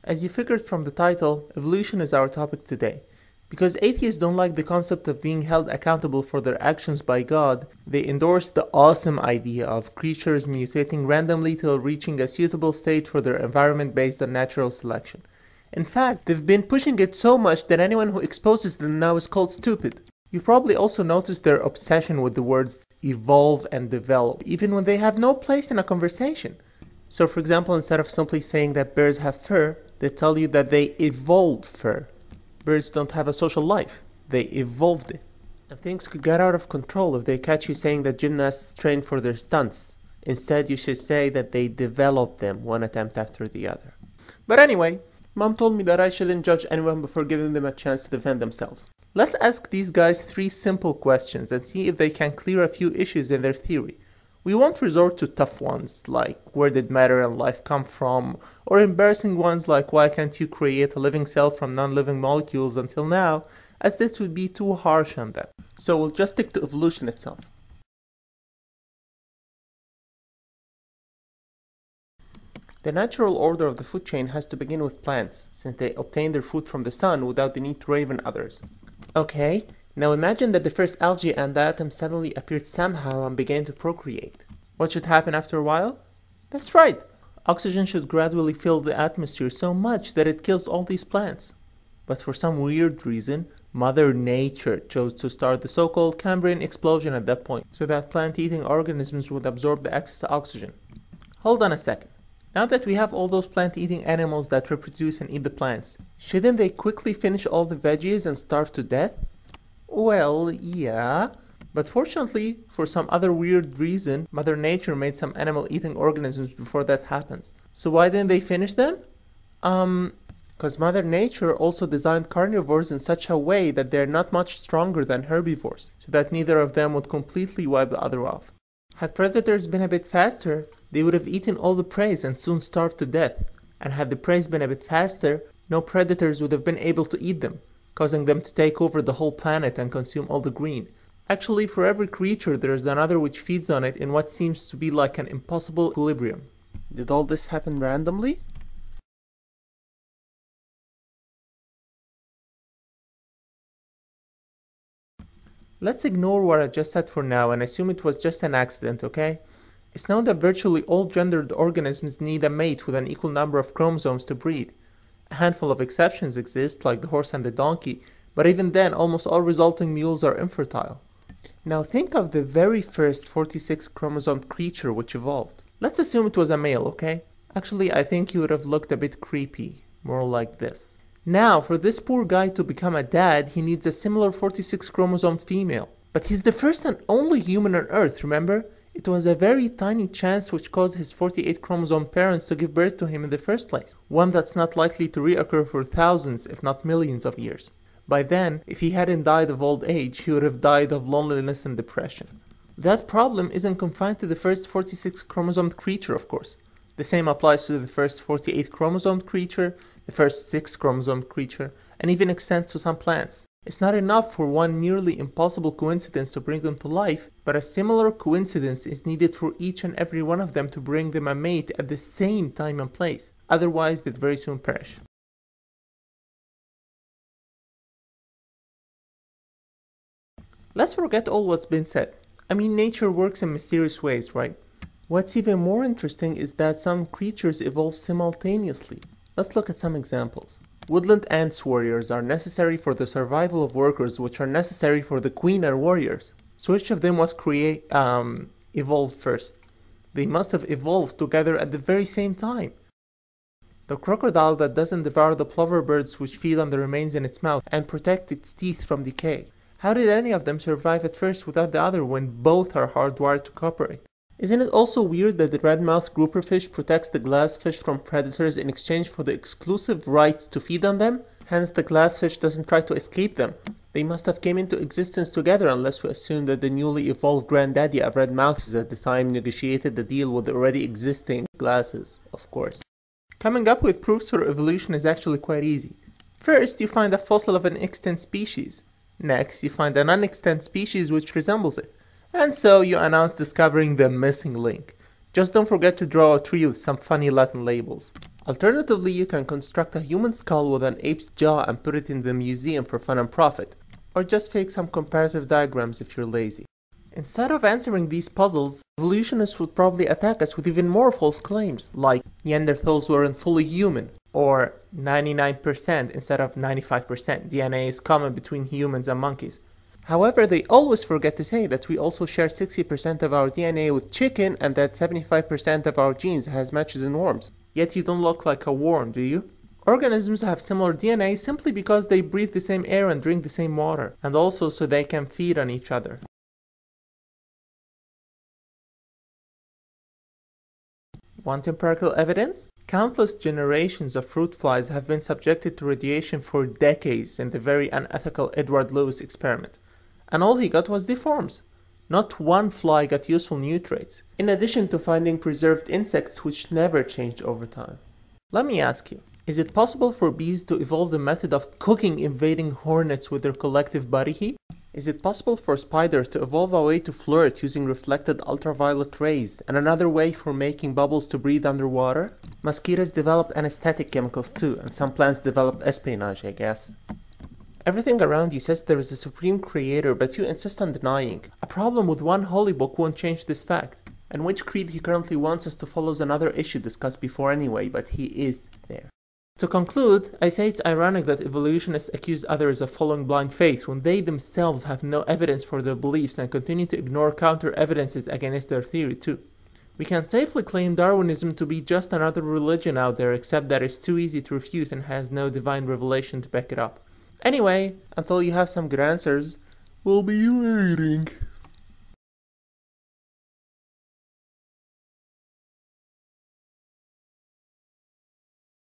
As you figured from the title, evolution is our topic today. Because atheists don't like the concept of being held accountable for their actions by God, they endorse the awesome idea of creatures mutating randomly till reaching a suitable state for their environment based on natural selection. In fact, they've been pushing it so much that anyone who exposes them now is called stupid. You probably also noticed their obsession with the words evolve and develop, even when they have no place in a conversation. So for example, instead of simply saying that bears have fur, they tell you that they evolved fur. Birds don't have a social life. They evolved it. And things could get out of control if they catch you saying that gymnasts train for their stunts. Instead, you should say that they developed them one attempt after the other. But anyway, Mom told me that I shouldn't judge anyone before giving them a chance to defend themselves. Let's ask these guys 3 simple questions and see if they can clear a few issues in their theory. We won't resort to tough ones, like where did matter and life come from, or embarrassing ones like why can't you create a living cell from non-living molecules until now, as this would be too harsh on them. So we'll just stick to evolution itself. The natural order of the food chain has to begin with plants, since they obtain their food from the sun without the need to raven others. Okay. Now imagine that the first algae and atoms suddenly appeared somehow and began to procreate. What should happen after a while? That's right! Oxygen should gradually fill the atmosphere so much that it kills all these plants. But for some weird reason, Mother Nature chose to start the so-called Cambrian explosion at that point, so that plant-eating organisms would absorb the excess oxygen. Hold on a second. Now that we have all those plant-eating animals that reproduce and eat the plants, shouldn't they quickly finish all the veggies and starve to death? Well, yeah, but fortunately, for some other weird reason, Mother Nature made some animal-eating organisms before that happens. So why didn't they finish them? Because Mother Nature also designed carnivores in such a way that they're not much stronger than herbivores, so that neither of them would completely wipe the other off. Had predators been a bit faster, they would have eaten all the prey and soon starved to death. And had the prey been a bit faster, no predators would have been able to eat them, causing them to take over the whole planet and consume all the green. Actually, for every creature there is another which feeds on it in what seems to be like an impossible equilibrium. Did all this happen randomly? Let's ignore what I just said for now and assume it was just an accident, okay? It's known that virtually all gendered organisms need a mate with an equal number of chromosomes to breed. A handful of exceptions exist, like the horse and the donkey, but even then almost all resulting mules are infertile. Now think of the very first 46 chromosomed creature which evolved. Let's assume it was a male, okay? Actually, I think he would have looked a bit creepy, more like this. Now, for this poor guy to become a dad, he needs a similar 46 chromosomed female. But he's the first and only human on Earth, remember? It was a very tiny chance which caused his 48 chromosome parents to give birth to him in the first place. One that's not likely to reoccur for thousands, if not millions of years. By then, if he hadn't died of old age, he would have died of loneliness and depression. That problem isn't confined to the first 46 chromosomed creature, of course. The same applies to the first 48 chromosomed creature, the first 6 chromosomed creature, and even extends to some plants. It's not enough for one nearly impossible coincidence to bring them to life, but a similar coincidence is needed for each and every one of them to bring them a mate at the same time and place. Otherwise, they'd very soon perish. Let's forget all what's been said. I mean, nature works in mysterious ways, right? What's even more interesting is that some creatures evolve simultaneously. Let's look at some examples. Woodland ants warriors are necessary for the survival of workers, which are necessary for the queen and warriors. So which of them was evolved first? They must have evolved together at the very same time. The crocodile that doesn't devour the plover birds which feed on the remains in its mouth and protect its teeth from decay. How did any of them survive at first without the other when both are hardwired to cooperate? Isn't it also weird that the red-mouthed grouperfish protects the glassfish from predators in exchange for the exclusive rights to feed on them? Hence the glassfish doesn't try to escape them. They must have came into existence together unless we assume that the newly evolved granddaddy of red-mouths at the time negotiated the deal with the already existing glasses, of course. Coming up with proofs for evolution is actually quite easy. First, you find a fossil of an extant species. Next, you find a non-extant species which resembles it. And so you announce discovering the missing link. Just don't forget to draw a tree with some funny Latin labels. Alternatively, you can construct a human skull with an ape's jaw and put it in the museum for fun and profit, or just fake some comparative diagrams if you're lazy. Instead of answering these puzzles, evolutionists would probably attack us with even more false claims, like Neanderthals weren't fully human, or 99% instead of 95% DNA is common between humans and monkeys. However, they always forget to say that we also share 60% of our DNA with chicken and that 75% of our genes has matches in worms. Yet you don't look like a worm, do you? Organisms have similar DNA simply because they breathe the same air and drink the same water, and also so they can feed on each other. Want empirical evidence? Countless generations of fruit flies have been subjected to radiation for decades in the very unethical Edward Lewis experiment. And all he got was deforms. Not one fly got useful nutrients, in addition to finding preserved insects which never changed over time. Let me ask you, is it possible for bees to evolve the method of cooking invading hornets with their collective body heat? Is it possible for spiders to evolve a way to flirt using reflected ultraviolet rays and another way for making bubbles to breathe underwater? Mosquitoes develop anesthetic chemicals too, and some plants develop espionage, I guess. Everything around you says there is a supreme creator, but you insist on denying. A problem with one holy book won't change this fact. And which creed he currently wants us to follow is another issue discussed before anyway, but he is there. To conclude, I say it's ironic that evolutionists accuse others of following blind faith when they themselves have no evidence for their beliefs and continue to ignore counter-evidences against their theory too. We can safely claim Darwinism to be just another religion out there, except that it's too easy to refute and has no divine revelation to back it up. Anyway, until you have some good answers, we'll be waiting.